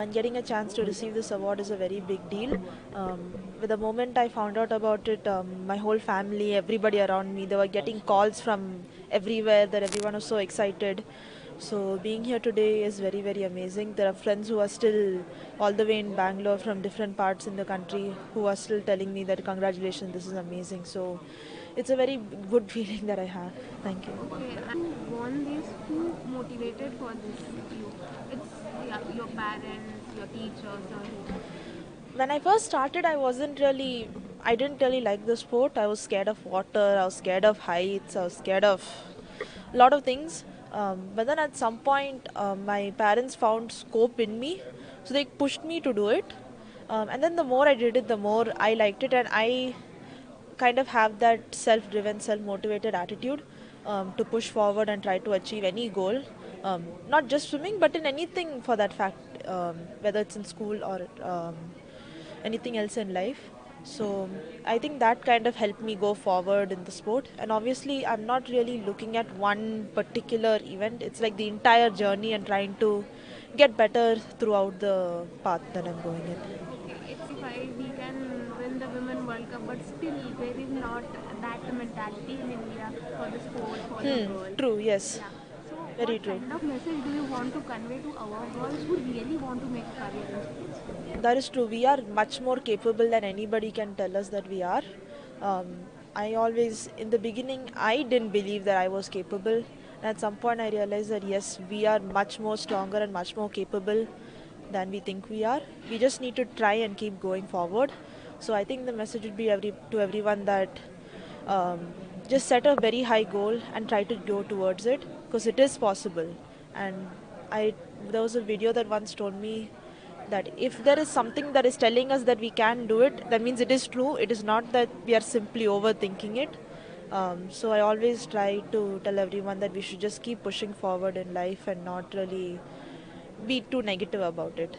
And getting a chance to receive this award is a very big deal. With the moment I found out about it, my whole family, everybody around me, they were getting calls from everywhere that everyone was so excited. So being here today is very, very amazing. There are friends who are still all the way in Bangalore from different parts in the country who are still telling me that congratulations, this is amazing. So it's a very good feeling that I have. Thank you. Okay, and you won this. Who motivated for this? You? It's your parents, your teachers, or who? When I first started, I didn't really like the sport. I was scared of water, I was scared of heights, I was scared of a lot of things. But then at some point, my parents found scope in me, so they pushed me to do it. And then the more I did it, the more I liked it, and I kind of have that self-driven, self-motivated attitude to push forward and try to achieve any goal. Not just swimming, but in anything for that fact, whether it's in school or anything else in life. So I think that kind of helped me go forward in the sport. And obviously, I'm not really looking at one particular event. It's like the entire journey and trying to get better throughout the path that I'm going in. Okay, it's if we can win the Women World Cup, but still there is not that mentality in India for the sport for the girl. True, yes. Yeah. So, Very what true. kind of message do you want to convey to our girls who really want to make a career in sports? That is true. We are much more capable than anybody can tell us that we are. Um, I always, in the beginning, I didn't believe that I was capable. And at some point, I realized that yes, we are much more stronger and much more capable than we think we are. We just need to try and keep going forward. So I think the message would be to everyone that um, just set a very high goal and try to go towards it because it is possible. And I there was a video that once told me that if there is something that is telling us that we can do it, that means it is true. It is not that we are simply overthinking it. So I always try to tell everyone that we should just keep pushing forward in life and not really be too negative about it.